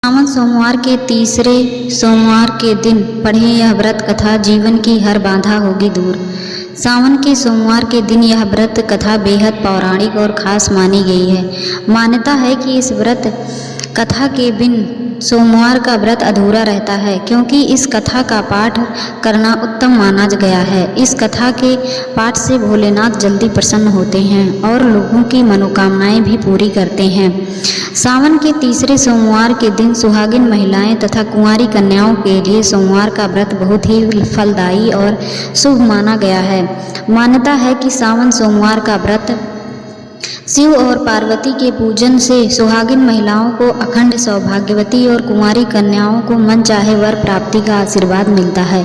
सावन सोमवार के तीसरे सोमवार के दिन पढ़ें यह व्रत कथा, जीवन की हर बाधा होगी दूर। सावन के सोमवार के दिन यह व्रत कथा बेहद पौराणिक और खास मानी गई है। मान्यता है कि इस व्रत कथा के बिन सोमवार का व्रत अधूरा रहता है, क्योंकि इस कथा का पाठ करना उत्तम माना गया है। इस कथा के पाठ से भोलेनाथ जल्दी प्रसन्न होते हैं और लोगों की मनोकामनाएं भी पूरी करते हैं। सावन के तीसरे सोमवार के दिन सुहागिन महिलाएं तथा कुंवारी कन्याओं के लिए सोमवार का व्रत बहुत ही फलदायी और शुभ माना गया है। मान्यता है कि सावन सोमवार का व्रत शिव और पार्वती के पूजन से सुहागिन महिलाओं को अखंड सौभाग्यवती और कुंवारी कन्याओं को मन चाहे वर प्राप्ति का आशीर्वाद मिलता है।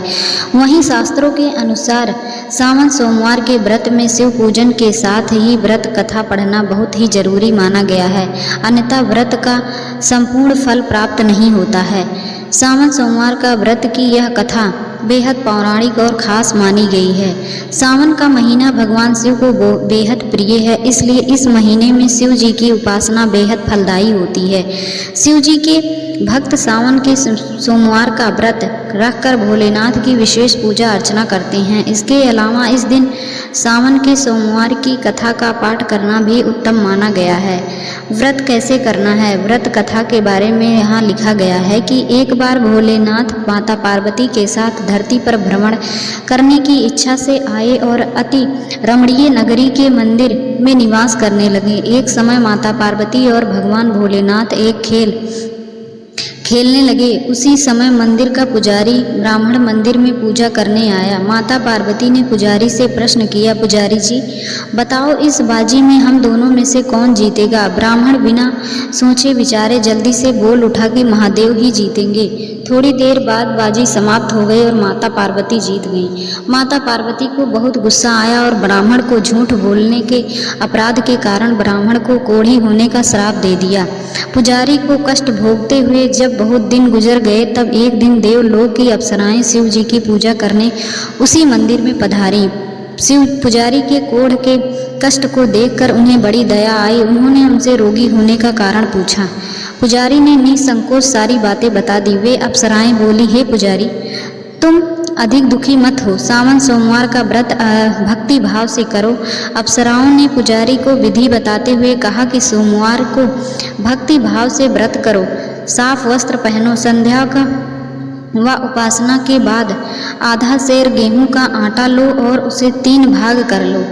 वहीं शास्त्रों के अनुसार सावन सोमवार के व्रत में शिव पूजन के साथ ही व्रत कथा पढ़ना बहुत ही जरूरी माना गया है, अन्यथा व्रत का संपूर्ण फल प्राप्त नहीं होता है। सावन सोमवार का व्रत की यह कथा बेहद पौराणिक और खास मानी गई है। सावन का महीना भगवान शिव को बेहद प्रिय है, इसलिए इस महीने में शिव जी की उपासना बेहद फलदायी होती है। शिव जी के भक्त सावन के सोमवार का व्रत रखकर भोलेनाथ की विशेष पूजा अर्चना करते हैं। इसके अलावा इस दिन सावन के सोमवार की कथा का पाठ करना भी उत्तम माना गया है। व्रत कैसे करना है? व्रत कथा के बारे में यहाँ लिखा गया है कि एक बार भोलेनाथ माता पार्वती के साथ धरती पर भ्रमण करने की इच्छा से आए और अति रमणीय नगरी के मंदिर में निवास करने लगे। एक समय माता पार्वती और भगवान भोलेनाथ एक खेल खेलने लगे। उसी समय मंदिर का पुजारी ब्राह्मण मंदिर में पूजा करने आया। माता पार्वती ने पुजारी से प्रश्न किया, पुजारी जी बताओ, इस बाजी में हम दोनों में से कौन जीतेगा? ब्राह्मण बिना सोचे विचारे जल्दी से बोल उठा कि महादेव ही जीतेंगे। थोड़ी देर बाद बाजी समाप्त हो गई और माता पार्वती जीत गईं। माता पार्वती को बहुत गुस्सा आया और ब्राह्मण को झूठ बोलने के अपराध के कारण ब्राह्मण को कोढ़ी होने का श्राप दे दिया। पुजारी को कष्ट भोगते हुए जब बहुत दिन गुजर गए, तब एक दिन देवलोक की अप्सराएं शिव जी की पूजा करने उसी मंदिर में पधारी। शिव पुजारी के कोढ़ के कष्ट को देखकर उन्हें बड़ी दया आई। उन्होंने उनसे रोगी होने का कारण पूछा। पुजारी ने निसंकोच सारी बातें बता दी। वे अप्सराएं बोली, हे पुजारी, तुम अधिक दुखी मत हो, सावन सोमवार का व्रत भक्ति भाव से करो। अप्सराओं ने पुजारी को विधि बताते हुए कहा कि सोमवार को भक्ति भाव से व्रत करो, साफ वस्त्र पहनो, संध्या का व उपासना के बाद आधा सेर गेहूं का आटा लो और उसे 3 भाग कर लो।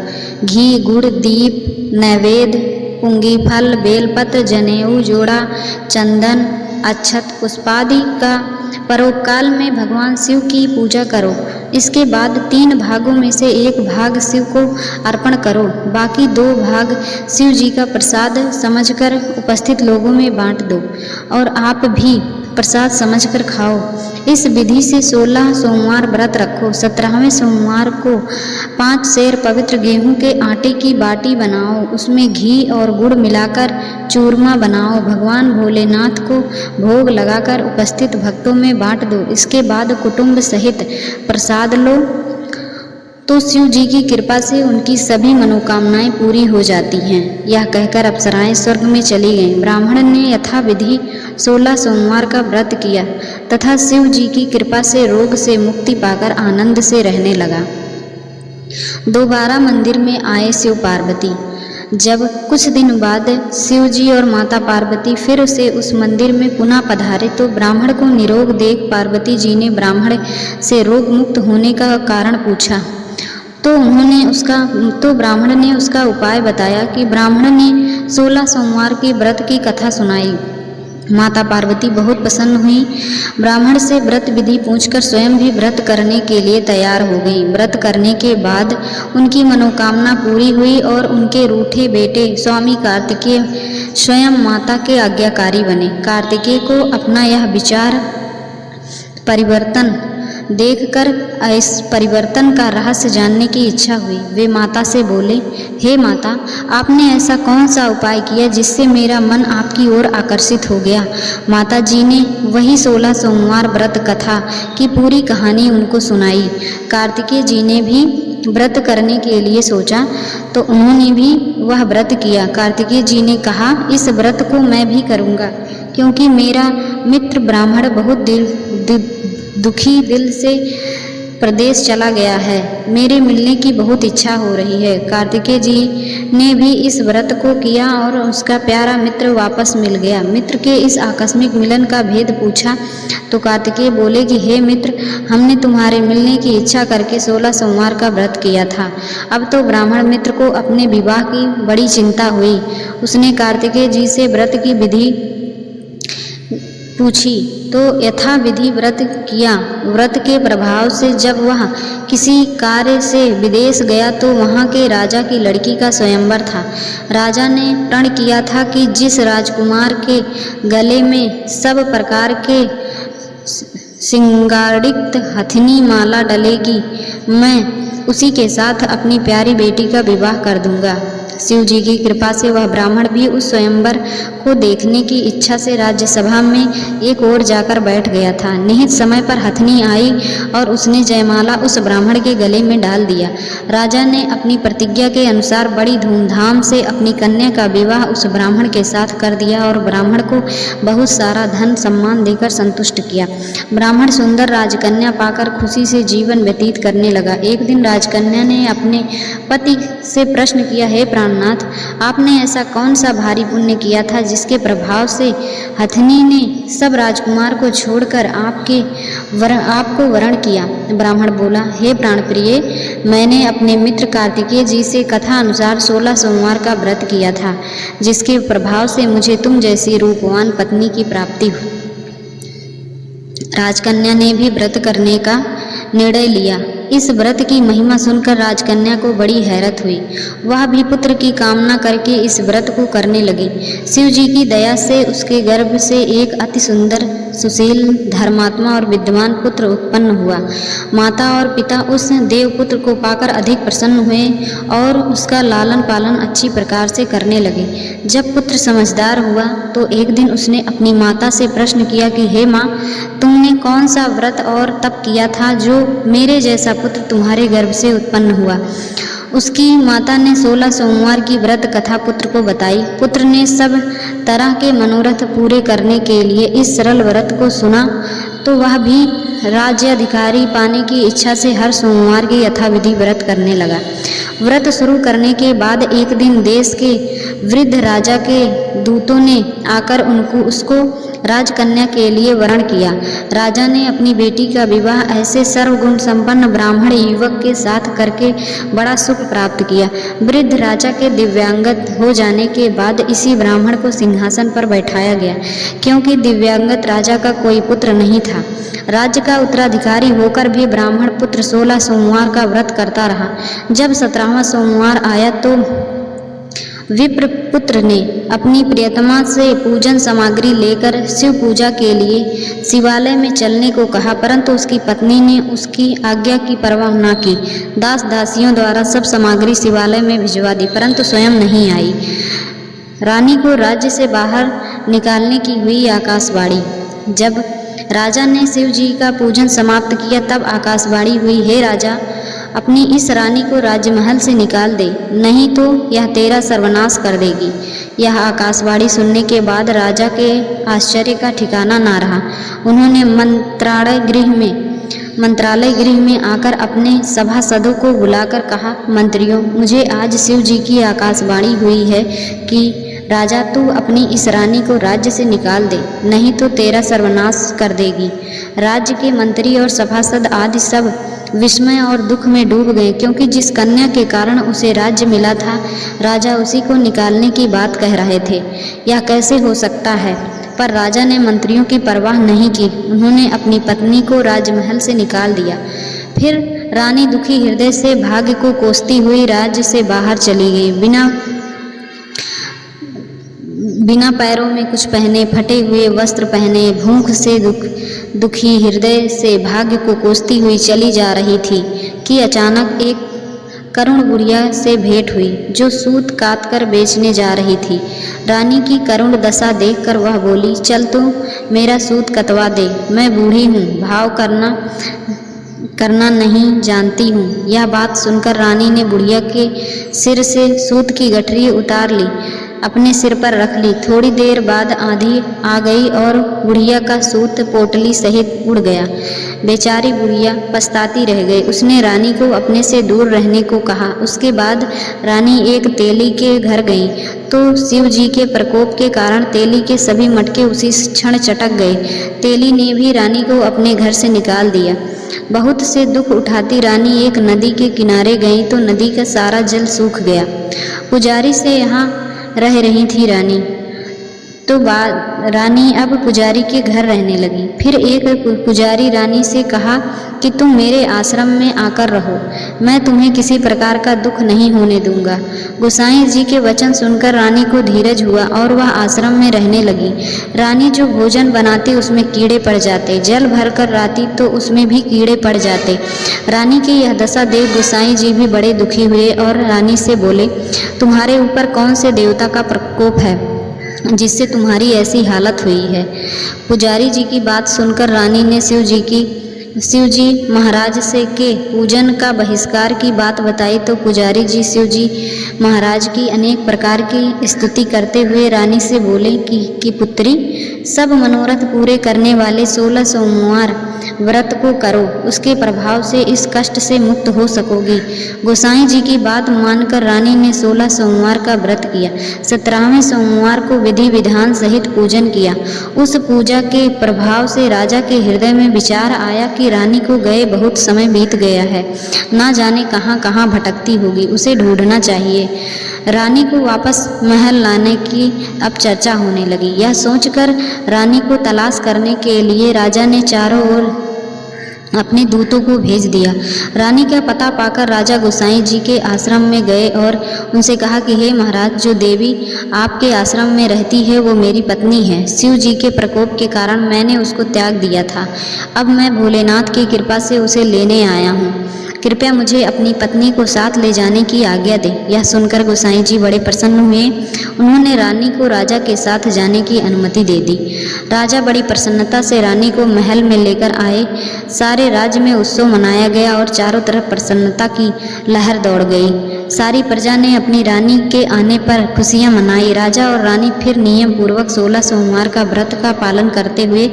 घी, गुड़, दीप, नैवेद्य, पुंगी फल, बेलपत्र, जनेऊ, जोड़ा, चंदन, अक्षत, पुष्पादि का परोपकाल में भगवान शिव की पूजा करो। इसके बाद 3 भागों में से 1 भाग शिव को अर्पण करो, बाकी 2 भाग शिव जी का प्रसाद समझकर उपस्थित लोगों में बांट दो और आप भी प्रसाद समझकर खाओ। इस विधि से 16 सोमवार व्रत रखो। 17वें सोमवार को 5 सेर पवित्र गेहूं के आटे की बाटी बनाओ, उसमें घी और गुड़ मिलाकर चूरमा बनाओ, भगवान भोलेनाथ को भोग लगाकर उपस्थित भक्तों में बांट दो। इसके बाद कुटुंब सहित प्रसाद लो तो शिव जी की कृपा से उनकी सभी मनोकामनाएं पूरी हो जाती हैं। यह कहकर अप्सराएं स्वर्ग में चली गईं। ब्राह्मण ने यथाविधि 16 सोमवार का व्रत किया तथा शिव जी की कृपा से रोग से मुक्ति पाकर आनंद से रहने लगा। दोबारा मंदिर में आए शिव पार्वती। जब कुछ दिन बाद शिव जी और माता पार्वती फिर से उस मंदिर में पुनः पधारे तो ब्राह्मण को निरोग देख पार्वती जी ने ब्राह्मण से रोग मुक्त होने का कारण पूछा। तो ब्राह्मण ने उसका उपाय बताया कि ब्राह्मण ने 16 सोमवार के व्रत की कथा सुनाई। माता पार्वती बहुत प्रसन्न हुई। ब्राह्मण से व्रत विधि पूछकर स्वयं भी व्रत करने के लिए तैयार हो गई। व्रत करने के बाद उनकी मनोकामना पूरी हुई और उनके रूठे बेटे स्वामी कार्तिकेय स्वयं माता के आज्ञाकारी बने। कार्तिकेय को अपना यह विचार परिवर्तन देखकर इस परिवर्तन का रहस्य जानने की इच्छा हुई। वे माता से बोले, हे माता, आपने ऐसा कौन सा उपाय किया जिससे मेरा मन आपकी ओर आकर्षित हो गया? माता जी ने वही 16 सोमवार व्रत कथा की पूरी कहानी उनको सुनाई। कार्तिकेय जी ने भी व्रत करने के लिए सोचा तो उन्होंने भी वह व्रत किया। कार्तिकेय जी ने कहा, इस व्रत को मैं भी करूँगा क्योंकि मेरा मित्र ब्राह्मण बहुत दुखी दिल से प्रदेश चला गया है। मेरे मिलने की बहुत इच्छा हो रही है। कार्तिकेय जी ने भी इस व्रत को किया और उसका प्यारा मित्र वापस मिल गया। मित्र के इस आकस्मिक मिलन का भेद पूछा तो कार्तिकेय बोले कि हे मित्र, हमने तुम्हारे मिलने की इच्छा करके 16 सोमवार का व्रत किया था। अब तो ब्राह्मण मित्र को अपने विवाह की बड़ी चिंता हुई। उसने कार्तिकेय जी से व्रत की विधि पूछी तो यथाविधि व्रत किया। व्रत के प्रभाव से जब वह किसी कार्य से विदेश गया तो वहाँ के राजा की लड़की का स्वयंवर था। राजा ने प्रण किया था कि जिस राजकुमार के गले में सब प्रकार के श्रृंगारित हथनी माला डलेगी, मैं उसी के साथ अपनी प्यारी बेटी का विवाह कर दूंगा। शिव जी की कृपा से वह ब्राह्मण भी उस स्वयंवर को देखने की इच्छा से राज्यसभा में एक ओर जाकर बैठ गया था। निहित समय पर हथनी आई और उसने जयमाला उस ब्राह्मण के गले में डाल दिया। राजा ने अपनी प्रतिज्ञा के अनुसार बड़ी धूमधाम से अपनी कन्या का विवाह उस ब्राह्मण के साथ कर दिया और ब्राह्मण को बहुत सारा धन सम्मान देकर संतुष्ट किया। ब्राह्मण सुंदर राजकन्या पाकर खुशी से जीवन व्यतीत करने लगा। एक दिन राजकन्या ने अपने पति से प्रश्न किया, हे प्राणनाथ, आपने ऐसा कौन सा भारी पुण्य किया था जिसके प्रभाव से हथनी ने सब राजकुमार को छोड़कर आपको वरण किया? ब्राह्मण बोला, हे प्राणप्रिय, मैंने अपने मित्र कार्तिकेय जी से कथा अनुसार 16 सोमवार का व्रत किया था, जिसके प्रभाव से मुझे तुम जैसी रूपवान पत्नी की प्राप्ति हुई। राजकन्या ने भी व्रत करने का निर्णय लिया। इस व्रत की महिमा सुनकर राजकन्या को बड़ी हैरत हुई। वह भी पुत्र की कामना करके इस व्रत को करने लगी। शिव जी की दया से उसके गर्भ से एक अति सुंदर, सुशील, धर्मात्मा और विद्वान पुत्र उत्पन्न हुआ। माता और पिता उस देवपुत्र को पाकर अधिक प्रसन्न हुए और उसका लालन पालन अच्छी प्रकार से करने लगे। जब पुत्र समझदार हुआ तो एक दिन उसने अपनी माता से प्रश्न किया कि हे माँ, तुमने कौन सा व्रत और तप किया था जो मेरे जैसा पुत्र तुम्हारे गर्भ से उत्पन्न हुआ? उसकी माता ने 16 सोमवार की व्रत कथा पुत्र को बताई। पुत्र ने सब तरह के मनोरथ पूरे करने के लिए इस सरल व्रत को सुना तो वह भी राज्याधिकारी पाने की इच्छा से हर सोमवार की यथाविधि व्रत करने लगा। व्रत शुरू करने के बाद एक दिन देश के वृद्ध राजा के दूतों ने आकर उसको राजकन्या के लिए वरण किया। राजा ने अपनी बेटी का विवाह ऐसे सर्वगुण संपन्न ब्राह्मण युवक के साथ करके बड़ा सुख प्राप्त किया। वृद्ध राजा के दिव्यांगत हो जाने के बाद इसी ब्राह्मण को सिंहासन पर बैठाया गया, क्योंकि दिव्यांगत राजा का कोई पुत्र नहीं था। राज्य का उत्तराधिकारी होकर भी ब्राह्मण पुत्र 16 सोमवार का व्रत करता रहा। जब 17वां सोमवार आया तो विप्र पुत्र ने अपनी प्रियतमा से पूजन सामग्री लेकर शिव पूजा के लिए शिवालय में चलने को कहा, परंतु उसकी पत्नी ने उसकी आज्ञा की परवाह न की। दास दासियों द्वारा सब सामग्री शिवालय में भिजवा दी, परंतु स्वयं नहीं आई। रानी को राज्य से बाहर निकालने की हुई आकाशवाणी। जब राजा ने शिव जी का पूजन समाप्त किया तब आकाशवाणी हुई, हे राजा, अपनी इस रानी को राजमहल से निकाल दे, नहीं तो यह तेरा सर्वनाश कर देगी। यह आकाशवाणी सुनने के बाद राजा के आश्चर्य का ठिकाना ना रहा। उन्होंने मंत्रालय गृह में आकर अपने सभासदों को बुलाकर कहा, मंत्रियों, मुझे आज शिव जी की आकाशवाणी हुई है कि राजा, तू अपनी इस रानी को राज्य से निकाल दे, नहीं तो तेरा सर्वनाश कर देगी। राज्य के मंत्री और सभासद आदि सब विस्मय और दुख में डूब गए, क्योंकि जिस कन्या के कारण उसे राज्य मिला था, राजा उसी को निकालने की बात कह रहे थे। यह कैसे हो सकता है? पर राजा ने मंत्रियों की परवाह नहीं की। उन्होंने अपनी पत्नी को राजमहल से निकाल दिया। फिर रानी दुखी हृदय से भाग्य को कोसती हुई राज्य से बाहर चली गई। बिना पैरों में कुछ पहने, फटे हुए वस्त्र पहने, भूख से दुखी हृदय से भाग्य को कोसती हुई चली जा रही थी कि अचानक एक करुण बुढ़िया से भेंट हुई, जो सूत काट कर बेचने जा रही थी। रानी की करुण दशा देखकर वह बोली, चल तो मेरा सूत कतवा दे, मैं बूढ़ी हूँ, भाव करना नहीं जानती हूँ। यह बात सुनकर रानी ने बुढ़िया के सिर से सूत की गठरी उतार ली। अपने सिर पर रख ली। थोड़ी देर बाद आंधी आ गई और बुढ़िया का सूत पोटली सहित उड़ गया। बेचारी बुढ़िया पछताती रह गई। उसने रानी को अपने से दूर रहने को कहा। उसके बाद रानी एक तेली के घर गई तो शिव जी के प्रकोप के कारण तेली के सभी मटके उसी क्षण चटक गए। तेली ने भी रानी को अपने घर से निकाल दिया। बहुत से दुख उठाती रानी एक नदी के किनारे गई तो नदी का सारा जल सूख गया। पुजारी से यहाँ रह रही थी रानी तो रानी अब पुजारी के घर रहने लगी। फिर एक पुजारी रानी से कहा कि तुम मेरे आश्रम में आकर रहो, मैं तुम्हें किसी प्रकार का दुख नहीं होने दूंगा। गोसाई जी के वचन सुनकर रानी को धीरज हुआ और वह आश्रम में रहने लगी। रानी जो भोजन बनाती उसमें कीड़े पड़ जाते, जल भर कर लाती तो उसमें भी कीड़े पड़ जाते। रानी की यह दशा देख गोसाई जी भी बड़े दुखी हुए और रानी से बोले, तुम्हारे ऊपर कौन से देवता का प्रकोप है जिससे तुम्हारी ऐसी हालत हुई है। पुजारी जी की बात सुनकर रानी ने शिव जी महाराज से के पूजन का बहिष्कार की बात बताई तो पुजारी जी शिव जी महाराज की अनेक प्रकार की स्तुति करते हुए रानी से बोले कि पुत्री, सब मनोरथ पूरे करने वाले 16 सोमवार व्रत को करो, उसके प्रभाव से इस कष्ट से मुक्त हो सकोगी। गोसाई जी की बात मानकर रानी ने 16 सोमवार का व्रत किया। 17वें सोमवार को विधि विधान सहित पूजन किया। उस पूजा के प्रभाव से राजा के हृदय में विचार आया कि रानी को गए बहुत समय बीत गया है, ना जाने कहाँ कहाँ भटकती होगी, उसे ढूंढना चाहिए। रानी को वापस महल लाने की अब चर्चा होने लगी। यह सोचकर रानी को तलाश करने के लिए राजा ने चारों ओर अपने दूतों को भेज दिया। रानी का पता पाकर राजा गोसाई जी के आश्रम में गए और उनसे कहा कि हे महाराज, जो देवी आपके आश्रम में रहती है वो मेरी पत्नी है। शिव जी के प्रकोप के कारण मैंने उसको त्याग दिया था। अब मैं भोलेनाथ की कृपा से उसे लेने आया हूँ। कृपया मुझे अपनी पत्नी को साथ ले जाने की आज्ञा दे। यह सुनकर गोसाई जी बड़े प्रसन्न हुए। उन्होंने रानी को राजा के साथ जाने की अनुमति दे दी। राजा बड़ी प्रसन्नता से रानी को महल में लेकर आए। सारे राज्य में उत्सव मनाया गया और चारों तरफ प्रसन्नता की लहर दौड़ गई। सारी प्रजा ने अपनी रानी के आने पर खुशियां मनाई। राजा और रानी फिर नियम पूर्वक 16 सोमवार का व्रत का पालन करते हुए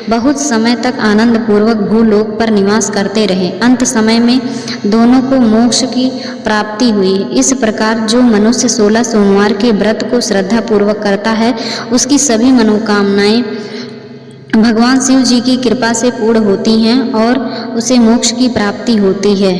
बहुत समय तक आनंद पूर्वक भूलोक पर निवास करते रहे। अंत समय में दोनों को मोक्ष की प्राप्ति हुई। इस प्रकार जो मनुष्य 16 सोमवार के व्रत को श्रद्धा पूर्वक करता है उसकी सभी मनोकामनाएं भगवान शिव जी की कृपा से पूर्ण होती हैं और उसे मोक्ष की प्राप्ति होती है।